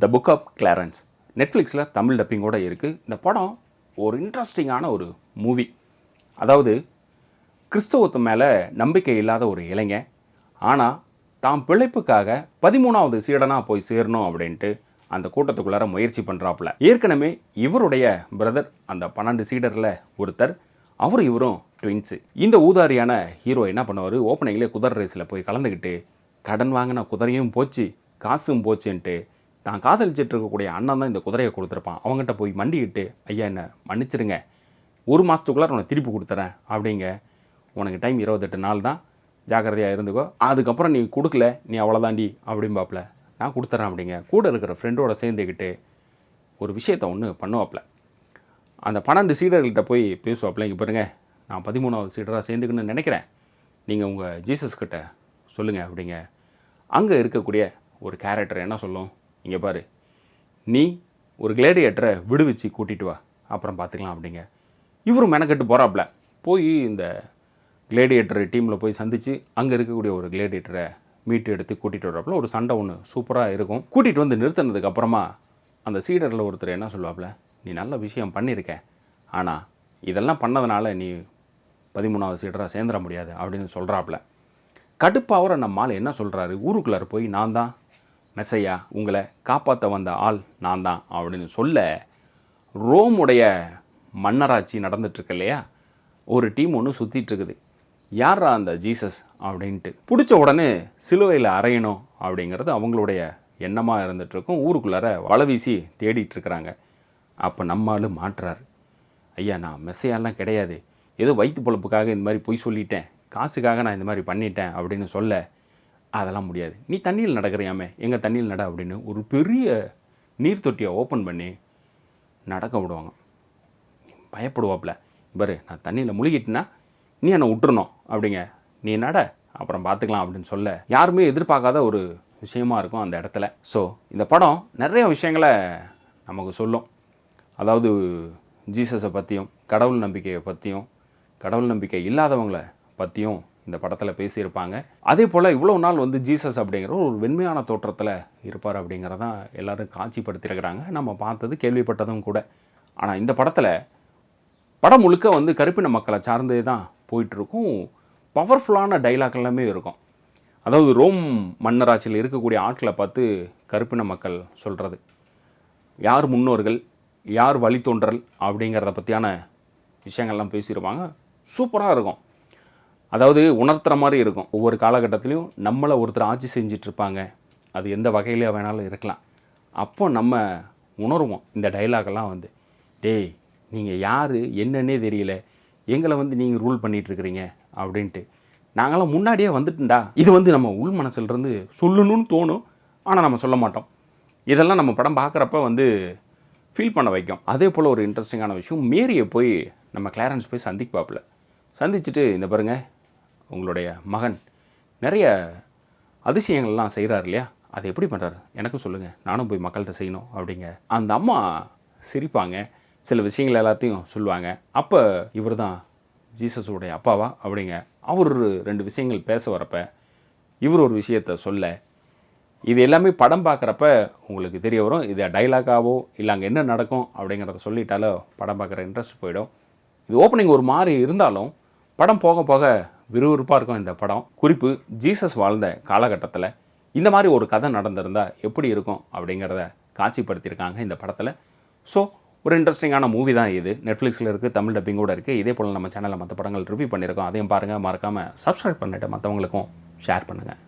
The book of Clarence நெட்ஃப்ளிக்ஸில் தமிழ் டப்பிங்கோடு இருக்குது. இந்த படம் ஒரு இன்ட்ரெஸ்டிங்கான ஒரு மூவி. அதாவது கிறிஸ்தவத்து மேலே நம்பிக்கை இல்லாத ஒரு இளைஞன், ஆனால் தாம் பிழைப்புக்காக 13வது சீடனாக போய் சேரணும் அப்படின்ட்டு அந்த கூட்டத்துக்குள்ளார முயற்சி பண்ணுறாப்புல. ஏற்கனவே இவருடைய பிரதர் அந்த 12 சீடரில் ஒருத்தர், இவரும் ட்வின்ஸு. இந்த ஊதாரியான ஹீரோ என்ன பண்ணுவார், ஓப்பனிங்லேயே குதிரை ரேஸில் போய் கலந்துக்கிட்டு கடன் வாங்கின குதிரையும் போச்சு காசும் போச்சுன்ட்டு தான் காதலிச்சிட்டு இருக்கக்கூடிய அண்ணன் தான் இந்த குதிரையை கொடுத்துருப்பான். அவங்ககிட்ட போய் மண்டிக்கிட்டு, ஐயா என்ன மன்னிச்சிருங்க, 1 மாதத்துக்குள்ளார உனக்கு திருப்பி கொடுத்துறேன் அப்படிங்க, உனக்கு டைம் 28 நாள் தான், ஜாக்கிரதையாக இருந்துக்கோ, அதுக்கப்புறம் நீ கொடுக்கல நீ அவ்வளோதாண்டி அப்படிம்பாப்புல. நான் கொடுத்துட்றேன் அப்படிங்க. கூட இருக்கிற ஃப்ரெண்டோட சேர்ந்துக்கிட்டு ஒரு விஷயத்தை ஒன்று பண்ணுவாப்புல. அந்த 12 சீடர்கள்கிட்ட போய் பேசுவாப்புல, இங்கே பாருங்க நான் 13வது சீடராக சேர்ந்துக்குன்னு நினைக்கிறேன், நீங்கள் உங்கள் ஜீசஸ் கிட்ட சொல்லுங்கள் அப்படிங்க. அங்கே இருக்கக்கூடிய ஒரு கேரக்டர் என்ன சொல்லும், இங்கே பாரு, நீ ஒரு கிளேடியேட்டரை விடுவிச்சு கூட்டிகிட்டு வா, அப்புறம் பார்த்துக்கலாம் அப்படிங்க. இவரும் மெனக்கெட்டு போகிறாப்புல. போய் இந்த கிளேடியேட்டர் டீமில் போய் சந்தித்து அங்கே இருக்கக்கூடிய ஒரு கிளேடியேட்டரை மீட்டு எடுத்து கூட்டிகிட்டு வர்றாப்புல. ஒரு சண்டை ஒன்று சூப்பராக இருக்கும். கூட்டிகிட்டு வந்து நிறுத்தினதுக்கப்புறமா அந்த சீடரில் ஒருத்தர் என்ன சொல்லுவாப்புல, நீ நல்ல விஷயம் பண்ணியிருக்க, ஆனால் இதெல்லாம் பண்ணதுனால நீ 13வது சீடராக சேர்ந்துட முடியாது அப்படின்னு சொல்கிறாப்புல. கடுப்பாகிற நம்மால் என்ன சொல்கிறாரு, ஊருக்குள்ளார போய் நான் தான் மெசையா, உங்களை காப்பாற்ற வந்த ஆள் நான் தான் அப்படின்னு சொல்ல, ரோமுடைய மன்னராட்சி நடந்துட்டுருக்கு இல்லையா, ஒரு டீம் ஒன்று சுற்றிட்டுருக்குது. யாரா அந்த ஜீசஸ் அப்படின்ட்டு பிடிச்ச உடனே சிலுவையில் அறையணும் அப்படிங்கிறது அவங்களுடைய எண்ணமாக இருந்துகிட்ருக்கும். ஊருக்குள்ளார வலை வீசி தேடிட்டுருக்குறாங்க. அப்போ நம்மளும் மாட்டுறாரு, ஐயா நான் மெசையாலாம் கிடையாது, ஏதோ வயிற்று பொழப்புக்காக இந்த மாதிரி பொய் சொல்லிட்டேன், காசுக்காக நான் இந்த மாதிரி பண்ணிட்டேன் அப்படின்னு சொல்ல, அதெல்லாம் முடியாது, நீ தண்ணியில் நடக்கிறியாமே, எங்கள் தண்ணியில் நட அப்படின்னு ஒரு பெரிய நீர் தொட்டியை ஓப்பன் பண்ணி நடக்க விடுவாங்க. பயப்படுவாப்பில், பாரு நான் தண்ணியில் முழுகிட்டேன்னா நீ என்னை விட்டுறணும் அப்படிங்க, நீ நட அப்புறம் பார்த்துக்கலாம் அப்படின்னு சொல்ல, யாருமே எதிர்பார்க்காத ஒரு விஷயமா இருக்கும் அந்த இடத்துல. ஸோ இந்த படம் நிறைய விஷயங்களை நமக்கு சொல்லும். அதாவது ஜீசஸை பற்றியும், கடவுள் நம்பிக்கையை பற்றியும், கடவுள் நம்பிக்கை இல்லாதவங்களை பற்றியும் இந்த படத்தில் பேசியிருப்பாங்க. அதே போல் இவ்வளோ நாள் வந்து ஜீசஸ் அப்படிங்கிற ஒரு வெண்மையான தோற்றத்தில் இருப்பார் அப்படிங்கிறதான் எல்லோரும் காட்சிப்படுத்தியிருக்கிறாங்க, நம்ம பார்த்தது கேள்விப்பட்டதும் கூட. ஆனால் இந்த படம் முழுக்க வந்து கருப்பின மக்களை சார்ந்தே தான் போயிட்டுருக்கும். பவர்ஃபுல்லான டைலாக் எல்லாமே இருக்கும். அதாவது ரோம் மன்னராட்சியில் இருக்கக்கூடிய ஆட்களை பார்த்து கருப்பின மக்கள் சொல்கிறது, யார் முன்னோர்கள், யார் வழித்தோன்றல் அப்படிங்கிறத பற்றியான விஷயங்கள்லாம் பேசியிருப்பாங்க. சூப்பராக இருக்கும். அதாவது உணர்த்துற மாதிரி இருக்கும். ஒவ்வொரு காலகட்டத்திலையும் நம்மளை ஒருத்தர் ஆட்சி செஞ்சிட்ருப்பாங்க, அது எந்த வகையிலே வேணாலும் இருக்கலாம். அப்போ நம்ம உணருவோம் இந்த டைலாகெல்லாம் வந்து, டேய் நீங்கள் யார் என்னன்னே தெரியல, எங்களை வந்து நீங்கள் ரூல் பண்ணிகிட்ருக்கிறீங்க அப்படின்ட்டு, நாங்களாம் முன்னாடியே வந்துட்டுண்டா. இது வந்து நம்ம உள் மனசிலிருந்து சொல்லணும்னு தோணும், ஆனால் நம்ம சொல்ல மாட்டோம். இதெல்லாம் நம்ம படம் பார்க்குறப்ப வந்து ஃபீல் பண்ண வைக்கும். அதே போல் ஒரு இன்ட்ரெஸ்டிங்கான விஷயம், மேரியை போய் நம்ம கிளாரன்ஸ் போய் சந்திப்பாப்புல. சந்திச்சுட்டு, இந்த பாருங்கள் உங்களுடைய மகன் நிறைய அதிசயங்கள்லாம் செய்கிறார் இல்லையா, அதை எப்படி பண்ணுறாரு எனக்கும் சொல்லுங்கள், நானும் போய் மக்கள்கிட்ட செய்யணும் அப்படிங்க. அந்த அம்மா சிரிப்பாங்க, சில விஷயங்கள் எல்லாத்தையும் சொல்லுவாங்க. அப்போ இவர் தான் ஜீசஸுடைய அப்பாவா அப்படிங்க. அவர் 2 விஷயங்கள் பேச வரப்ப இவர் ஒரு விஷயத்தை சொல்ல, இது எல்லாமே படம் பார்க்குறப்ப உங்களுக்கு தெரிய வரும். இது டைலாக்காவோ இல்லை அங்கே என்ன நடக்கும் அப்படிங்கிறத சொல்லிட்டாலோ படம் பார்க்குற இன்ட்ரெஸ்ட் போயிடும். இது ஓப்பனிங் ஒரு மாதிரி இருந்தாலும் படம் போக போக விறுவிறுப்பாக இருக்கும் இந்த படம். குறிப்பு, ஜீசஸ் வாழ்ந்த காலகட்டத்தில் இந்த மாதிரி ஒரு கதை நடந்திருந்தால் எப்படி இருக்கும் அப்படிங்கிறத காட்சிப்படுத்தியிருக்காங்க இந்த படத்தில். ஸோ ஒரு இன்ட்ரெஸ்டிங்கான மூவி தான் இது. நெட்ஃப்ளிக்ஸில் இருக்குது, தமிழ் டப்பிங்கோடு இருக்குது. இதே போல் நம்ம சேனலில் மற்ற படங்கள் ரிவ்யூ பண்ணியிருக்கோம், அதையும் பாருங்கள். மறக்காமல் சப்ஸ்கிரைப் பண்ணிவிட்டு மற்றவங்களுக்கும் ஷேர் பண்ணுங்கள்.